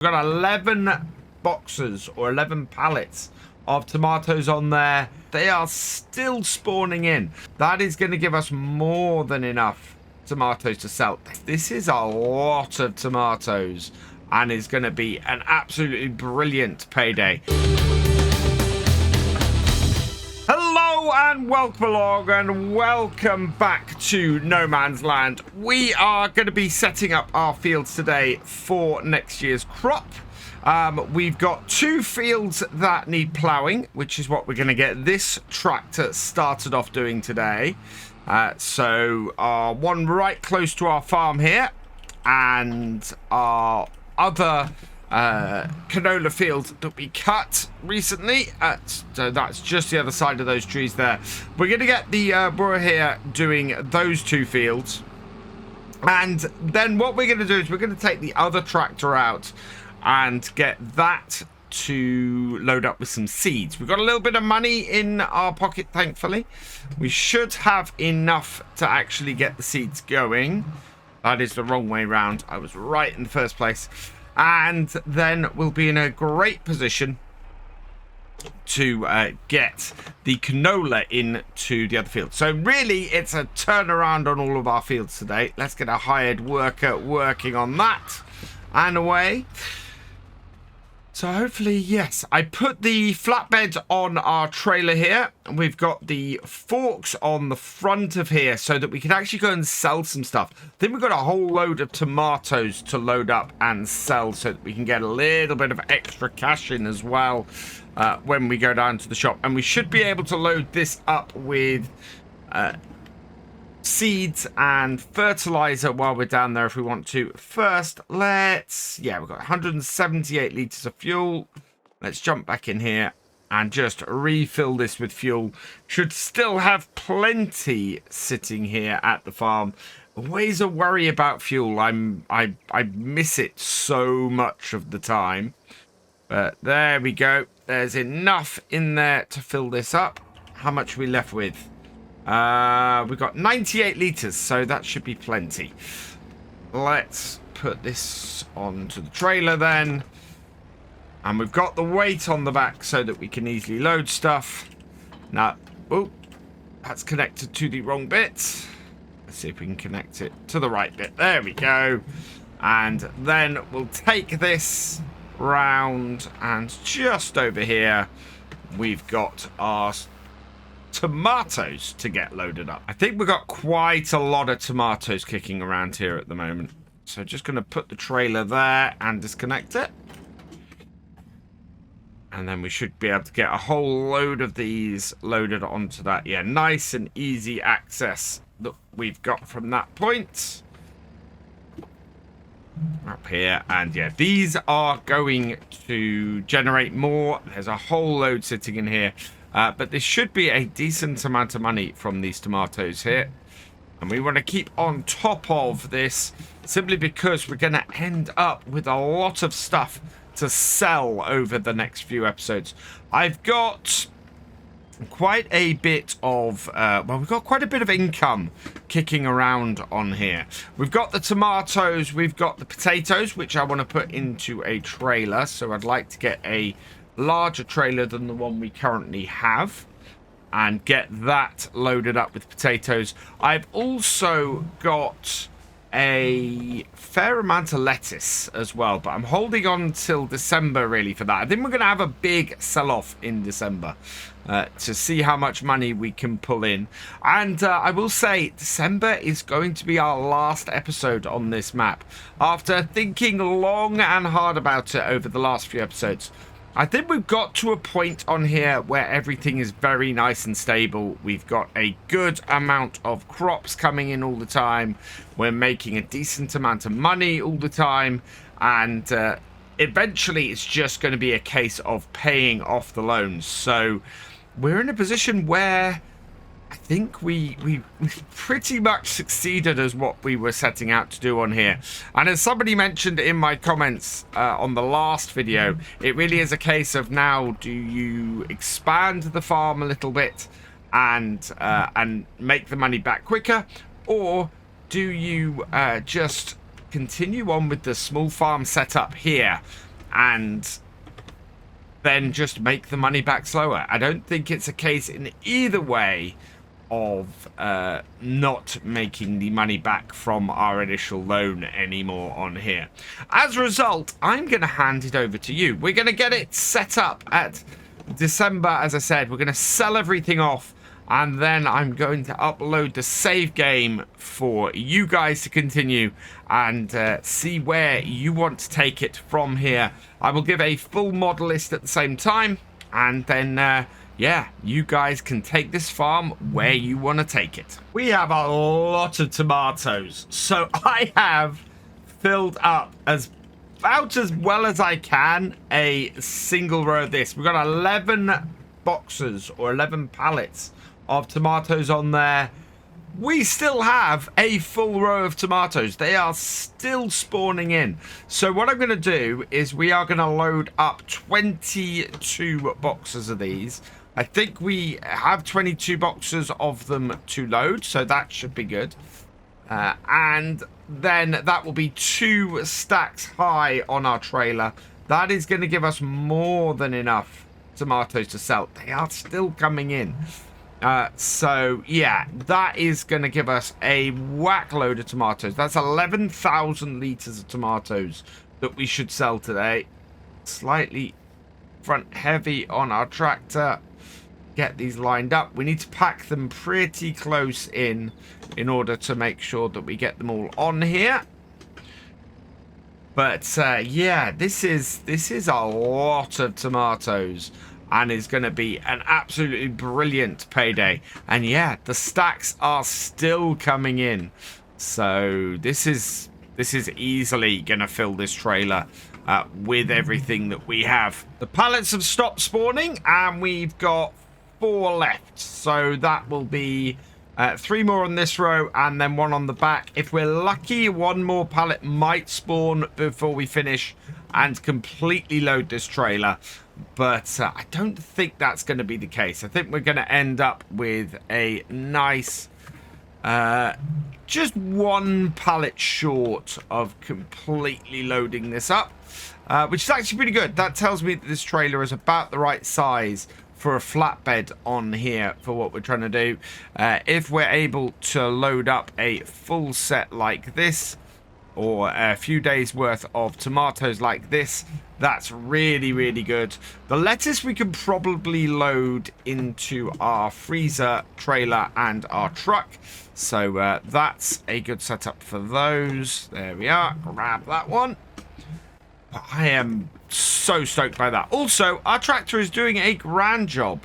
We've got 11 boxes or 11 pallets of tomatoes on there. They are still spawning in. That is going to give us more than enough tomatoes to sell. This is a lot of tomatoes and is going to be an absolutely brilliant payday. Hello and welcome along and welcome back to No Man's Land. We are going to be setting up our fields today for next year's crop. We've got 2 fields that need ploughing, which is what we're going to get this tractor started off doing today. So one right close to our farm here, and our other canola field that we cut recently. So that's just the other side of those trees there. We're going to get the brewer here doing those 2 fields. And then what we're going to do is we're going to take the other tractor out and get that to load up with some seeds. We've got a little bit of money in our pocket, thankfully. We should have enough to actually get the seeds going. That is the wrong way round. I was right in the first place. And then we'll be in a great position to get the canola into the other field. So really, it's a turnaround on all of our fields today. Let's get a hired worker working on that and away. So hopefully, yes, I put the flatbed on our trailer here. And we've got the forks on the front of here so that we can actually go and sell some stuff. I think we've got a whole load of tomatoes to load up and sell so that we can get a little bit of extra cash in as well when we go down to the shop. And we should be able to load this up with seeds and fertilizer while we're down there if we want to. First, we've got 178 liters of fuel. Let's jump back in here and just refill this with fuel. Should still have plenty sitting here at the farm. Always a worry about fuel. I miss it so much of the time. But there we go. There's enough in there to fill this up. How much are we left with? We've got 98 liters, so that should be plenty. Let's put this onto the trailer then. And we've got the weight on the back so that we can easily load stuff. Now, oh, that's connected to the wrong bit. Let's see if we can connect it to the right bit. There we go. And then we'll take this round, and just over here, we've got our tomatoes to get loaded up. I think we've got quite a lot of tomatoes kicking around here at the moment. So just going to put the trailer there and disconnect it. And then we should be able to get a whole load of these loaded onto that. Yeah, nice and easy access that we've got from that point. Up here. And yeah, these are going to generate more. There's a whole load sitting in here. But this should be a decent amount of money from these tomatoes here. And we want to keep on top of this simply because we're going to end up with a lot of stuff to sell over the next few episodes. I've got quite a bit of, we've got quite a bit of income kicking around on here. We've got the tomatoes, we've got the potatoes, which I want to put into a trailer. So I'd like to get a larger trailer than the one we currently have and get that loaded up with potatoes. I've also got a fair amount of lettuce as well, but I'm holding on till December really for that. I think we're going to have a big sell-off in December to see how much money we can pull in. And I will say December is going to be our last episode on this map. After thinking long and hard about it over the last few episodes, I think we've got to a point on here where everything is very nice and stable. We've got a good amount of crops coming in all the time. We're making a decent amount of money all the time. And eventually it's just going to be a case of paying off the loans. So we're in a position where I think we pretty much succeeded as what we were setting out to do on here. And as somebody mentioned in my comments on the last video, it really is a case of now, do you expand the farm a little bit and make the money back quicker, or do you just continue on with the small farm setup here and then just make the money back slower. I don't think it's a case in either way of not making the money back from our initial loan anymore on here. As a result, I'm going to hand it over to you. We're going to get it set up at December. As I said, we're going to sell everything off, and then I'm going to upload the save game for you guys to continue and see where you want to take it from here. I will give a full mod list at the same time, and then yeah, you guys can take this farm where you want to take it. We have a lot of tomatoes, so I have filled up about as well as I can a single row of this. We've got 11 boxes or 11 pallets of tomatoes on there. We still have a full row of tomatoes. They are still spawning in. So what I'm going to do is we are going to load up 22 boxes of these. I think we have 22 boxes of them to load, so that should be good. And then that will be 2 stacks high on our trailer. That is going to give us more than enough tomatoes to sell. They are still coming in. So yeah, that is going to give us a whack load of tomatoes. That's 11,000 litres of tomatoes that we should sell today. Slightly front heavy on our tractor. Get these lined up. We need to pack them pretty close in order to make sure that we get them all on here. But yeah, this is a lot of tomatoes, and is going to be an absolutely brilliant payday. And yeah, the stacks are still coming in, so this is easily going to fill this trailer with everything that we have. The pallets have stopped spawning, and we've got 4 left, so that will be 3 more on this row and then 1 on the back. If we're lucky, 1 more pallet might spawn before we finish and completely load this trailer, but I don't think that's going to be the case. I think we're going to end up with a nice just 1 pallet short of completely loading this up, which is actually pretty good. That tells me that this trailer is about the right size for a flatbed on here for what we're trying to do. If we're able to load up a full set like this, or a few days worth of tomatoes like this, that's really, really good. The lettuce we can probably load into our freezer trailer and our truck, so that's a good setup for those. There we are. Grab that one. I am so stoked by that. Also, our tractor is doing a grand job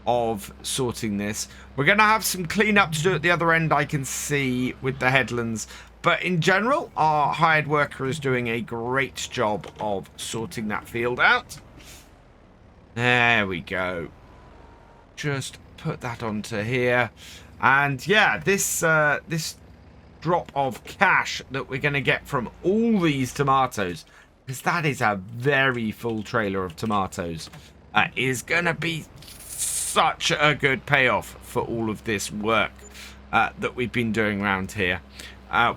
of sorting this. We're going to have some cleanup to do at the other end, I can see, with the headlands. But in general, our hired worker is doing a great job of sorting that field out. There we go. Just put that onto here. And yeah, this drop of cash that we're going to get from all these tomatoes, because that is a very full trailer of tomatoes, is going to be such a good payoff for all of this work that we've been doing around here.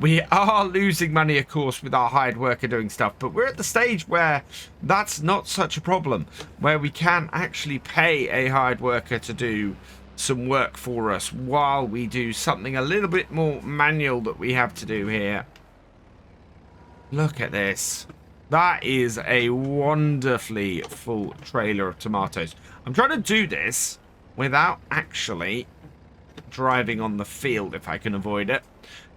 We are losing money, of course, with our hired worker doing stuff, but we're at the stage where that's not such a problem, where we can actually pay a hired worker to do some work for us while we do something a little bit more manual that we have to do here. Look at this. That is a wonderfully full trailer of tomatoes. I'm trying to do this without actually driving on the field if I can avoid it.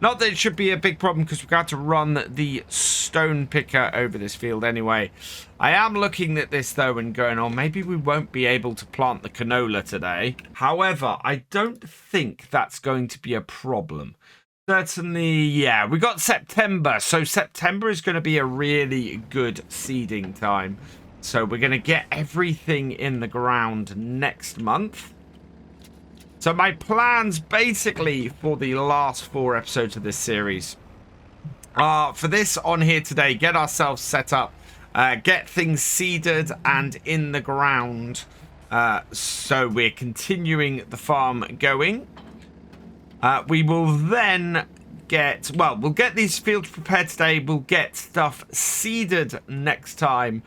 Not that it should be a big problem, because we've got to run the stone picker over this field anyway. I am looking at this though and going, oh, maybe we won't be able to plant the canola today. However, I don't think that's going to be a problem. Certainly, yeah, we got September, so September is going to be a really good seeding time. So we're going to get everything in the ground next month. So my plans basically for the last 4 episodes of this series are for this on here today, get ourselves set up, get things seeded and in the ground, so we're continuing the farm going. We will then get, well, we'll get these fields prepared today. We'll get stuff seeded next time.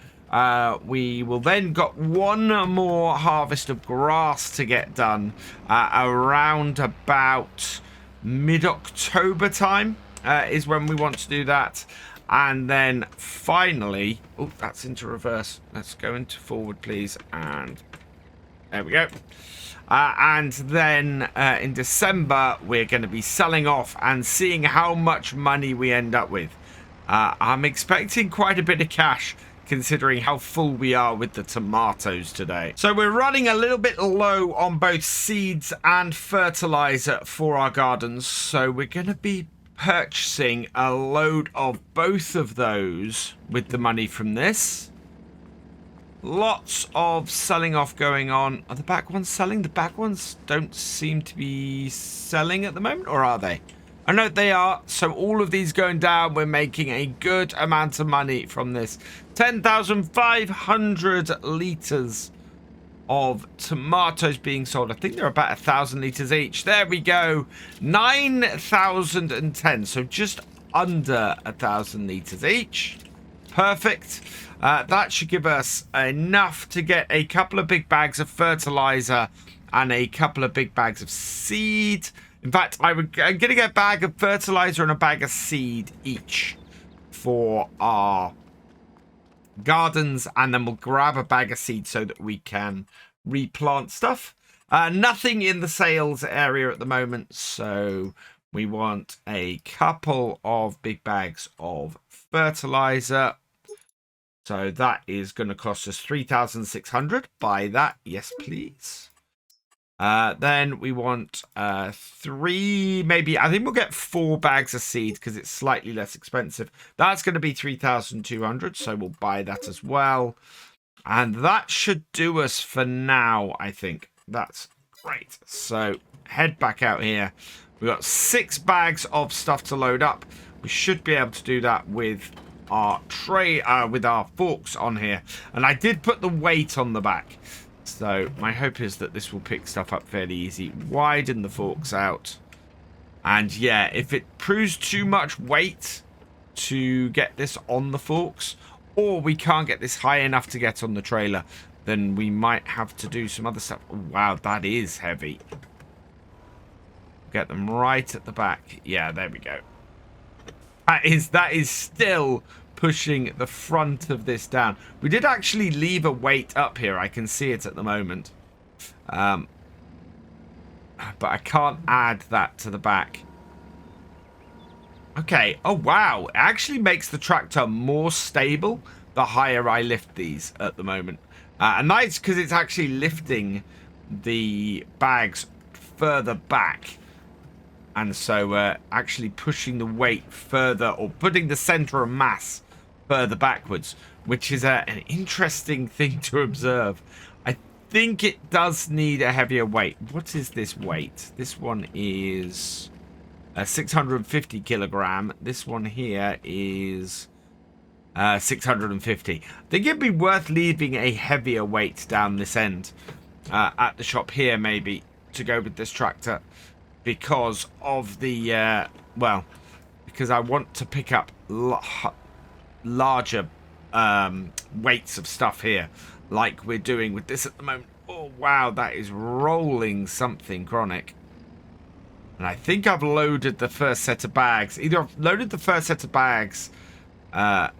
We will then got one more harvest of grass to get done around about mid-October time is when we want to do that. And then finally, oh, that's into reverse. Let's go into forward, please. And there we go. And then in December, we're going to be selling off and seeing how much money we end up with. I'm expecting quite a bit of cash, considering how full we are with the tomatoes today. So we're running a little bit low on both seeds and fertilizer for our gardens. So we're going to be purchasing a load of both of those with the money from this. Lots of selling off going on. Are the back ones selling? The back ones don't seem to be selling at the moment, or are they? I know they are. So all of these going down, we're making a good amount of money from this. 10,500 litres of tomatoes being sold. I think they're about 1,000 litres each. There we go. 9,010. So just under 1,000 litres each. Perfect. That should give us enough to get a couple of big bags of fertilizer and a couple of big bags of seed. In fact, I'm going to get a bag of fertilizer and a bag of seed each for our gardens, and then we'll grab a bag of seed so that we can replant stuff. Nothing in the sales area at the moment, so we want a couple of big bags of fertilizer. So that is going to cost us 3,600. Buy that, yes please. Then we want 3, maybe, I think we'll get 4 bags of seed because it's slightly less expensive. That's going to be 3,200, so we'll buy that as well. And that should do us for now, I think. That's great. So head back out here. We've got 6 bags of stuff to load up. We should be able to do that with our tray, with our forks on here. And I did put the weight on the back. So my hope is that this will pick stuff up fairly easy. Widen the forks out. And yeah, if it proves too much weight to get this on the forks, or we can't get this high enough to get on the trailer, then we might have to do some other stuff. Oh, wow, that is heavy. Get them right at the back. Yeah, there we go. That is still pushing the front of this down. We did actually leave a weight up here. I can see it at the moment. But I can't add that to the back. Okay. Oh, wow. It actually makes the tractor more stable the higher I lift these at the moment. And that's because it's actually lifting the bags further back. And so actually pushing the weight further, or putting the center of mass further backwards, which is an interesting thing to observe. I think it does need a heavier weight. What is this weight? This one is 650 kilogram. This one here is 650. I think it'd be worth leaving a heavier weight down this end at the shop here, maybe, to go with this tractor. Because of the, well, because I want to pick up larger weights of stuff here, like we're doing with this at the moment. Oh, wow, that is rolling something chronic. And I think I've loaded the first set of bags. Either I've loaded the first set of bags on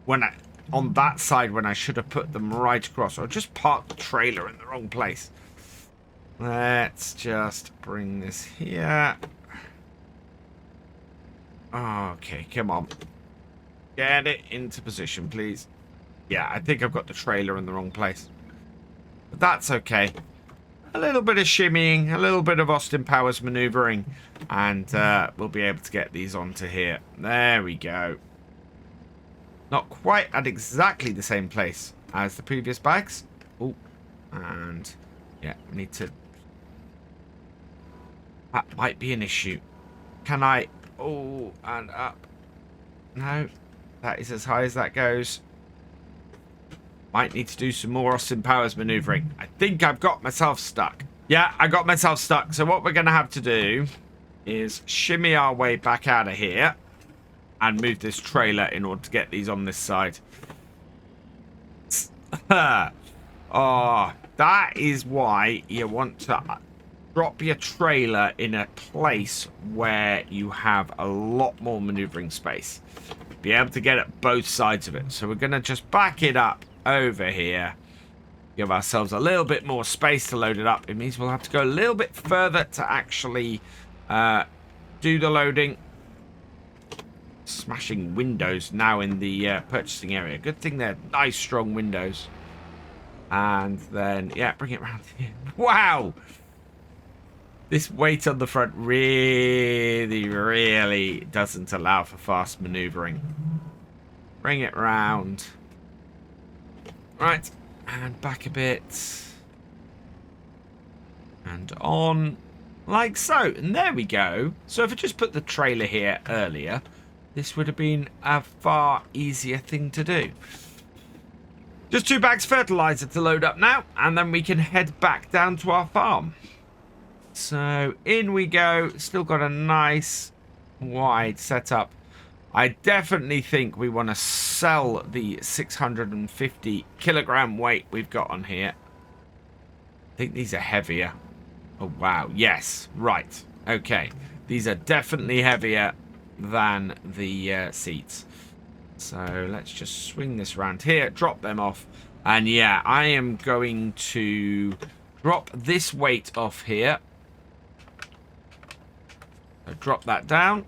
that side when I should have put them right across, or just parked the trailer in the wrong place. Let's just bring this here. Okay, come on. Get it into position, please. Yeah, I think I've got the trailer in the wrong place. But that's okay. A little bit of shimmying, a little bit of Austin Powers maneuvering, and we'll be able to get these onto here. There we go. Not quite at exactly the same place as the previous bags. Oh, and yeah, we need to... That might be an issue. Can I... Oh, and up. No, that is as high as that goes. Might need to do some more Austin Powers maneuvering. I think I've got myself stuck. Yeah, I got myself stuck. So what we're going to have to do is shimmy our way back out of here and move this trailer in order to get these on this side. Oh, that is why you want to drop your trailer in a place where you have a lot more maneuvering space. Be able to get at both sides of it. So we're going to just back it up over here. Give ourselves a little bit more space to load it up. It means we'll have to go a little bit further to actually do the loading. Smashing windows now in the purchasing area. Good thing they're nice, strong windows. And then, yeah, bring it around here. Wow! This weight on the front really, really doesn't allow for fast maneuvering. Bring it round. Right. And back a bit. And on. Like so. And there we go. So if I just put the trailer here earlier, this would have been a far easier thing to do. Just 2 bags of fertilizer to load up now. And then we can head back down to our farm. So in we go. Still got a nice wide setup. I definitely think we want to sell the 650 kilogram weight we've got on here. I think these are heavier. Oh, wow. Yes. Right. Okay. These are definitely heavier than the seeds. So let's just swing this around here. Drop them off. And yeah, I am going to drop this weight off here. So drop that down.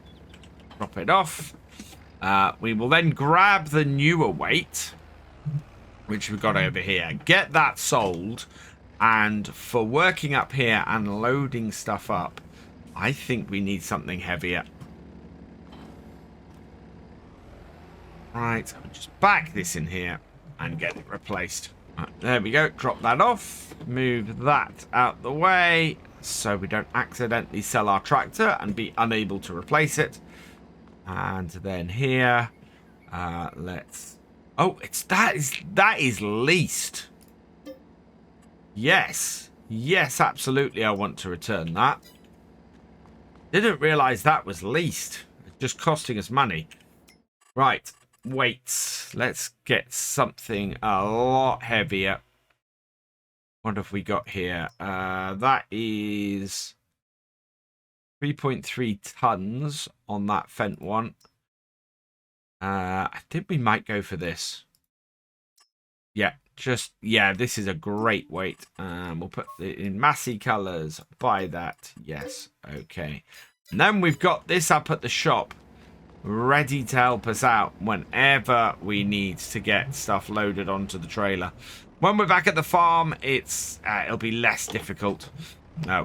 Drop it off. We will then grab the newer weight, which we've got over here. Get that sold. And for working up here and loading stuff up, I think we need something heavier. Right, I'll just back this in here and get it replaced. Right, there we go. Drop that off. Move that out the way so we don't accidentally sell our tractor and be unable to replace it. And then here, let's... Oh, that is leased. Yes. Yes, absolutely. I want to return that. Didn't realize that was leased. It's just costing us money. Right. Weights. Let's get something a lot heavier. What have we got here? That is 3.3 tons on that Fent one. I think we might go for this. Yeah, this is a great weight. We'll put it in Massey colors. Buy that. Yes. Okay. And then we've got this up at the shop, ready to help us out whenever we need to get stuff loaded onto the trailer. When we're back at the farm, it'll be less difficult.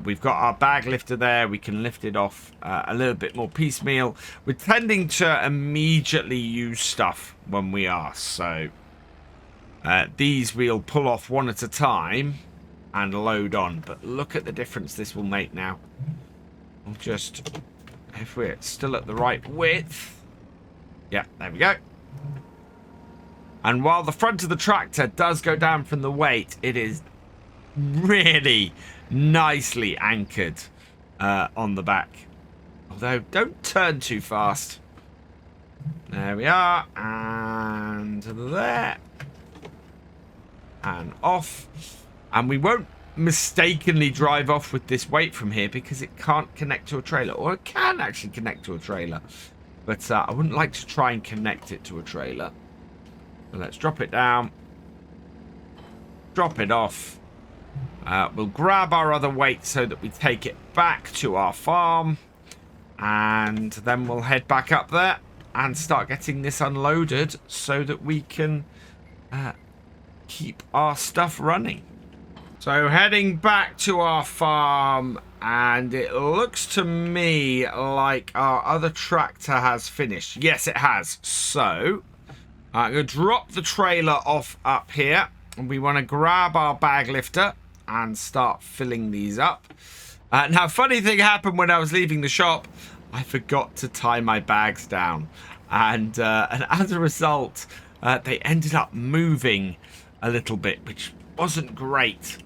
We've got our bag lifter there. We can lift it off a little bit more piecemeal. We're tending to immediately use stuff when we are. So these we'll pull off one at a time and load on. But look at the difference this will make now. We'll just, if we're still at the right width. Yeah, there we go. And while the front of the tractor does go down from the weight, it is really nicely anchored on the back. Although, don't turn too fast. There we are. And there. And off. And we won't mistakenly drive off with this weight from here because it can't connect to a trailer. Or it can actually connect to a trailer. But I wouldn't like to try and connect it to a trailer. So let's drop it down. Drop it off. We'll grab our other weight so that we take it back to our farm. And then we'll head back up there and start getting this unloaded so that we can keep our stuff running. So heading back to our farm, and it looks to me like our other tractor has finished. Yes, it has. So I'm going to drop the trailer off up here. And we want to grab our bag lifter and start filling these up. Now, funny thing happened when I was leaving the shop. I forgot to tie my bags down. And as a result, they ended up moving a little bit, which wasn't great.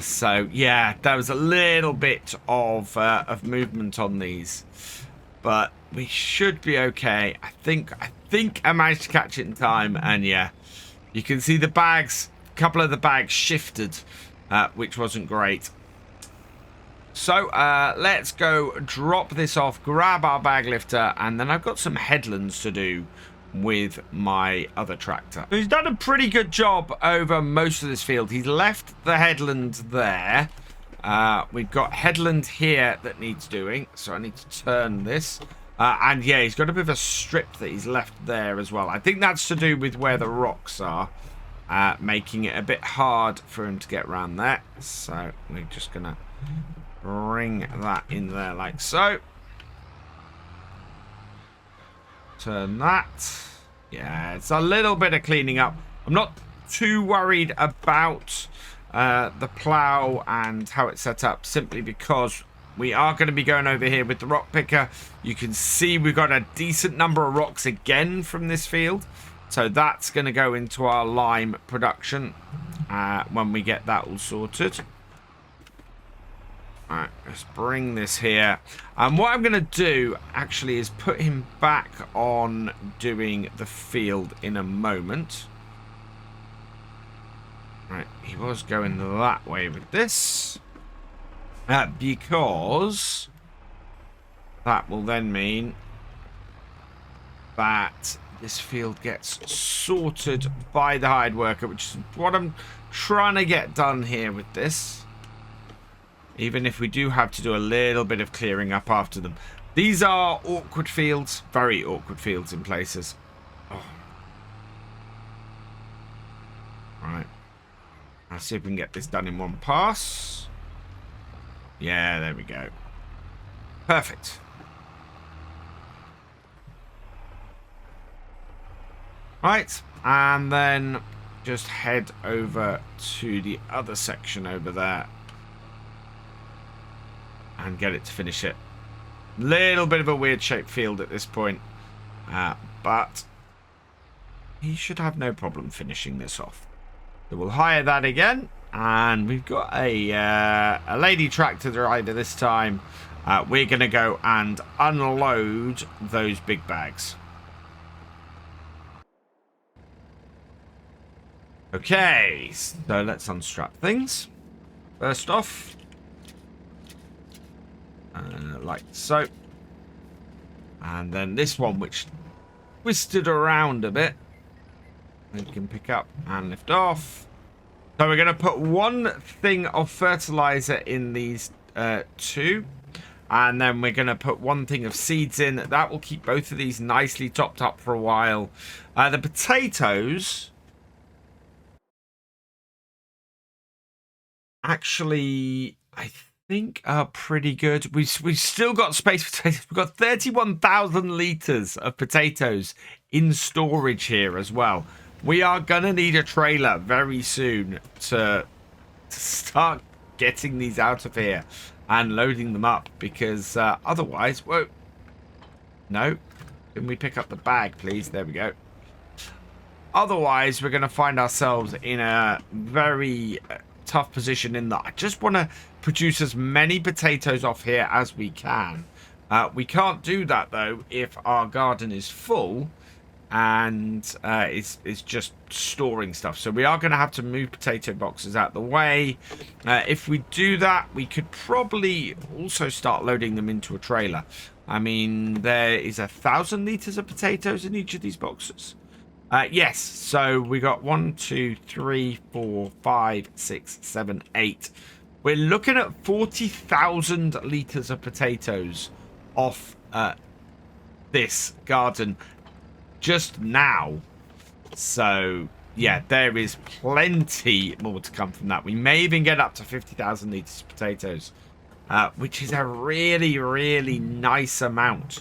So, yeah, there was a little bit of movement on these. But we should be okay. I think I managed to catch it in time. And, yeah, You can see the bags, a couple of the bags shifted, which wasn't great. So let's go drop this off, grab our bag lifter, and then I've got some headlands to do with my other tractor. So he's done a pretty good job over most of this field. He's left the headland there. We've got headland here that needs doing, so I need to turn this. And yeah, he's got a bit of a strip that he's left there as well. I think that's to do with where the rocks are, making it a bit hard for him to get around there. So we're just going to bring that in there like so. Turn that. Yeah, it's a little bit of cleaning up. I'm not too worried about the plow and how it's set up, simply because we are going to be going over here with the rock picker. You can see we've got a decent number of rocks again from this field, so that's going to go into our lime production when we get that all sorted. Alright, let's bring this here. And what I'm going to do, actually, is put him back on doing the field in a moment. Right, he was going that way with this. Because that will then mean that this field gets sorted by the hired worker, which is what I'm trying to get done here with this. Even if we do have to do a little bit of clearing up after them. These are awkward fields. Very awkward fields in places. Oh. Right. Let's see if we can get this done in one pass. Yeah, there we go. Perfect. Right. And then just head over to the other section over there. And get it to finish it. Little bit of a weird shaped field at this point. But he should have no problem finishing this off. So we'll hire that again. And we've got a lady tractor rider this time. We're going to go and unload those big bags. Okay, so let's unstrap things. First off, like so. And then this one, which twisted around a bit, we can pick up and lift off. So we're going to put one thing of fertilizer in these two. And then we're going to put one thing of seeds in. That will keep both of these nicely topped up for a while. The potatoes actually, I think, are pretty good. We've still got space for potatoes. We've got 31,000 litres of potatoes in storage here as well. We are going to need a trailer very soon to start getting these out of here and loading them up, because otherwise, whoa, no, can we pick up the bag, please? There we go. Otherwise, we're going to find ourselves in a very tough position in that I just want to produce as many potatoes off here as we can. We can't do that, though, if our garden is full and it's just storing stuff. So we are going to have to move potato boxes out the way. If we do that, we could probably also start loading them into a trailer. I mean, there is 1,000 litres of potatoes in each of these boxes. Yes, so we got 1, 2, 3, 4, 5, 6, 7, 8. We're looking at 40,000 litres of potatoes off this garden just now. So yeah, there is plenty more to come from that. We may even get up to 50,000 litres of potatoes, which is a really, really nice amount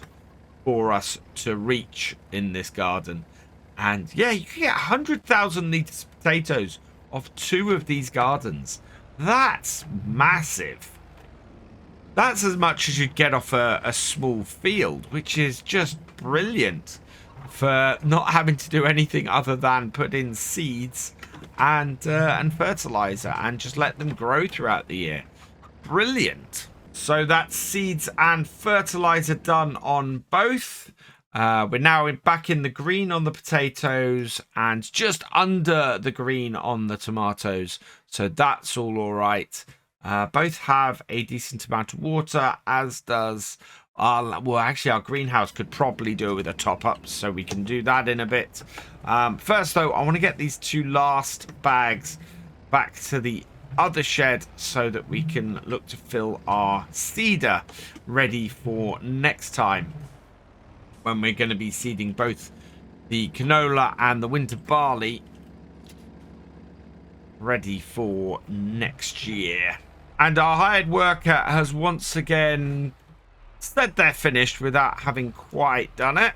for us to reach in this garden. And yeah, you can get 100,000 litres of potatoes off 2 of these gardens. That's massive. That's as much as you'd get off a small field, which is just brilliant for not having to do anything other than put in seeds and fertilizer and just let them grow throughout the year. Brilliant. So that's seeds and fertilizer done on both. We're now back in the green on the potatoes and just under the green on the tomatoes. So that's all right. Both have a decent amount of water, as does our... Well, actually, our greenhouse could probably do it with a top-up, so we can do that in a bit. First, though, I want to get these 2 last bags back to the other shed so that we can look to fill our seeder ready for next time, when we're going to be seeding both the canola and the winter barley ready for next year. And our hired worker has once again said they're finished without having quite done it.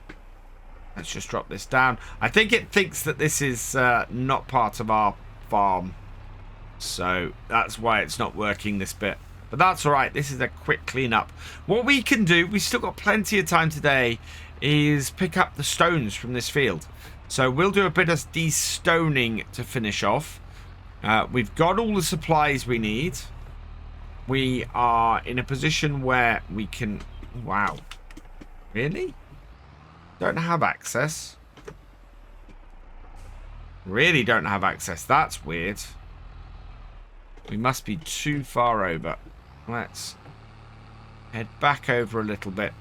Let's just drop this down. I think it thinks that this is not part of our farm, so that's why it's not working this bit. But that's all right. This is a quick cleanup. What we can do, we've still got plenty of time today, is pick up the stones from this field. So we'll do a bit of de-stoning to finish off. We've got all the supplies we need. We are in a position where we can... Wow. Really? Don't have access. Really don't have access. That's weird. We must be too far over. Let's head back over a little bit.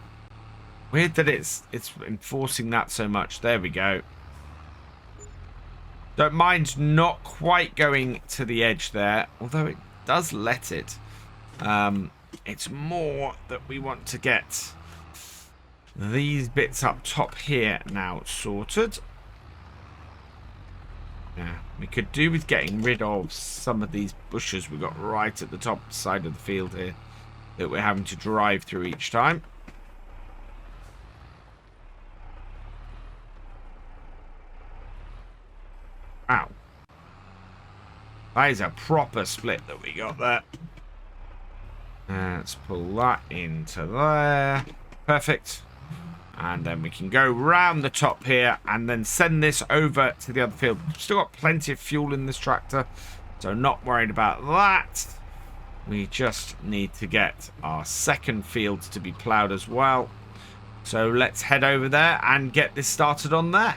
Weird that it's enforcing that so much. There we go. Don't mind not quite going to the edge there, although it does let it. It's more that we want to get these bits up top here now sorted. Yeah, we could do with getting rid of some of these bushes we've got right at the top side of the field here that we're having to drive through each time. Wow. That is a proper split that we got there. Let's pull that into there. Perfect. And then we can go round the top here and then send this over to the other field. We've still got plenty of fuel in this tractor, so not worried about that. We just need to get our second field to be ploughed as well. So let's head over there and get this started on there.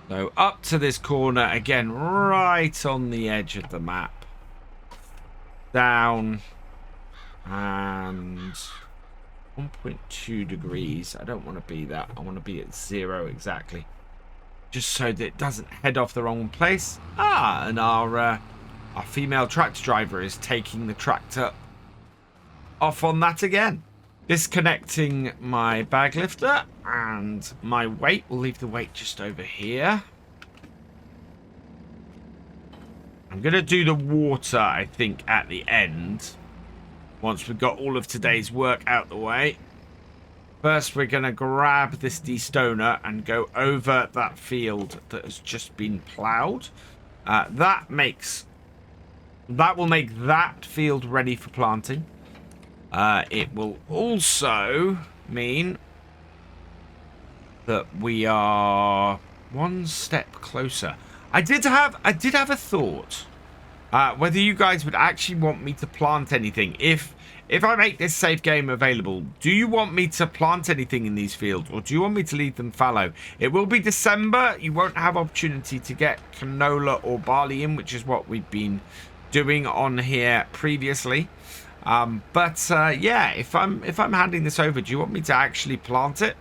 So up to this corner again, right on the edge of the map. Down. And 1.2 degrees. I don't want to be that. I want to be at 0 exactly. Just so that it doesn't head off the wrong place. Ah, and our female tractor driver is taking the tractor off on that again. Disconnecting my bag lifter and my weight. We'll leave the weight just over here. I'm going to do the water, I think, at the end. Once we've got all of today's work out the way. First, we're going to grab this de-stoner and go over that field that has just been ploughed. That will make that field ready for planting. It will also mean that we are one step closer. I did have a thought whether you guys would actually want me to plant anything. If I make this safe game available, do you want me to plant anything in these fields, or do you want me to leave them fallow? It will be December. You won't have opportunity to get canola or barley in, which is what we've been doing on here previously. Yeah, if I'm handing this over, do you want me to actually plant it?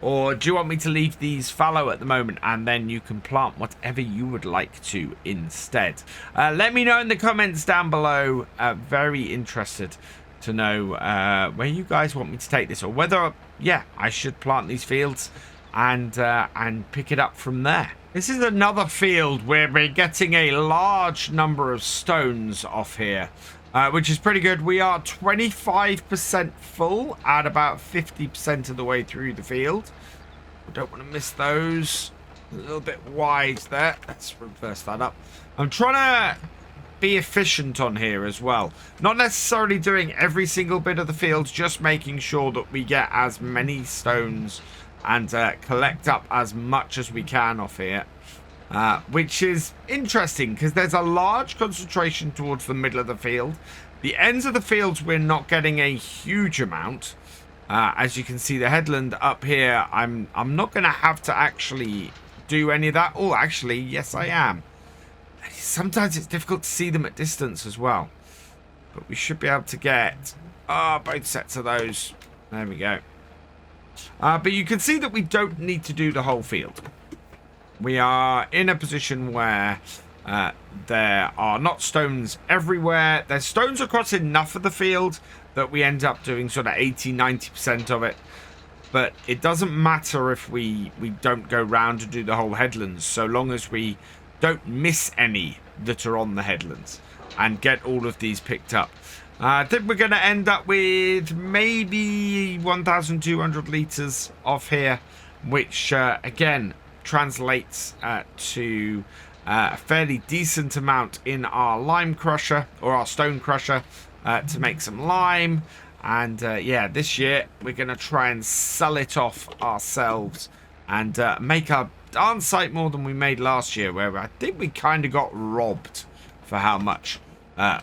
Or do you want me to leave these fallow at the moment and then you can plant whatever you would like to instead? Let me know in the comments down below. Very interested to know where you guys want me to take this, or whether, yeah, I should plant these fields and pick it up from there. This is another field where we're getting a large number of stones off here. Which is pretty good. We are 25% full at about 50% of the way through the field. We don't want to miss those. A little bit wide there. Let's reverse that up. I'm trying to be efficient on here as well. Not necessarily doing every single bit of the field, just making sure that we get as many stones and collect up as much as we can off here. Which is interesting because there's a large concentration towards the middle of the field. The ends of the fields we're not getting a huge amount, As you can see, the headland up here, I'm not going to have to actually do any of that. Oh, actually, yes, I am. Sometimes it's difficult to see them at distance as well. But we should be able to get both sets of those. There we go. But you can see that we don't need to do the whole field. We are in a position where there are not stones everywhere. There's stones across enough of the field that we end up doing sort of 80-90% of it. But it doesn't matter if we don't go round to do the whole headlands, so long as we don't miss any that are on the headlands and get all of these picked up. I think we're going to end up with maybe 1,200 litres off here, which again translates to a fairly decent amount in our lime crusher, or our stone crusher, to make some lime. And yeah, this year we're going to try and sell it off ourselves and make a darn sight more than we made last year, where I think we kind of got robbed for how much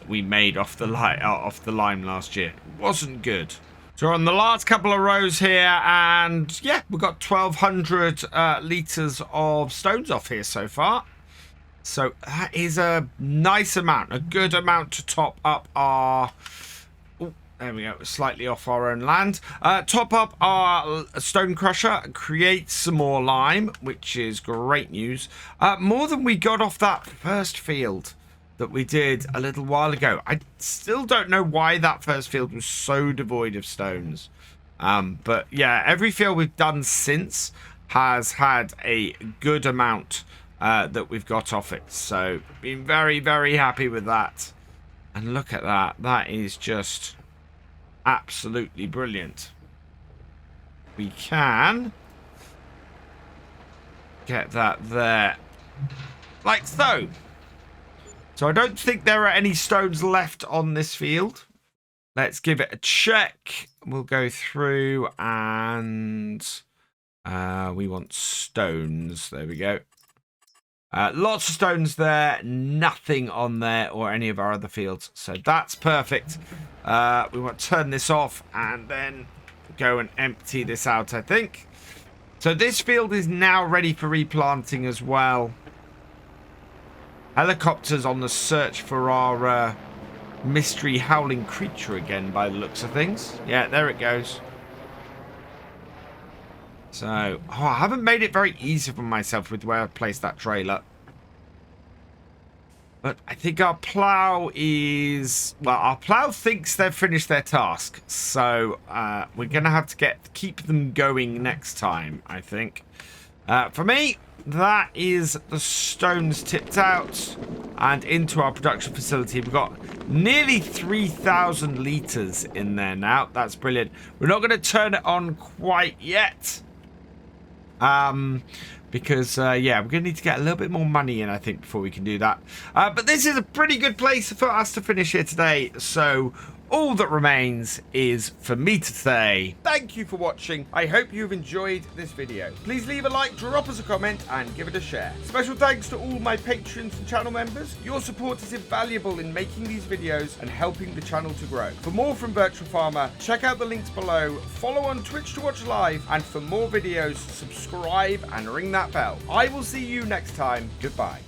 we made off the lime last year. It wasn't good. So we're on the last couple of rows here, and yeah, we've got 1,200 litres of stones off here so far. So that is a nice amount, a good amount to top up our... Oh, there we go, slightly off our own land. Top up our stone crusher, create some more lime, which is great news. More than we got off that first field that we did a little while ago. I still don't know why that first field was so devoid of stones. But yeah, every field we've done since has had a good amount that we've got off it. So been very, very happy with that. And look at that. That is just absolutely brilliant. We can get that there like so. So I don't think there are any stones left on this field. Let's give it a check. We'll go through and we want stones. There we go. Lots of stones there. Nothing on there or any of our other fields. So that's perfect. We want to turn this off and then go and empty this out, I think. So this field is now ready for replanting as well. Helicopters on the search for our mystery howling creature again, by the looks of things. Yeah, there it goes. So, I haven't made it very easy for myself with where I've placed that trailer. But I think our plow is... Well, our plow thinks they've finished their task. So, we're going to have to keep them going next time, I think. For me, that is the stones tipped out and into our production facility. We've got nearly 3,000 litres in there now. That's brilliant. We're not going to turn it on quite yet. Because, yeah, we're going to need to get a little bit more money in, I think, before we can do that. But this is a pretty good place for us to finish here today. So all that remains is for me to say thank you for watching. I hope you've enjoyed this video. Please leave a like, drop us a comment, and give it a share. Special thanks to all my patrons and channel members. Your support is invaluable in making these videos and helping the channel to grow. For more from Virtual Farmer, check out the links below, follow on Twitch to watch live, and for more videos, subscribe and ring that bell. I will see you next time. Goodbye.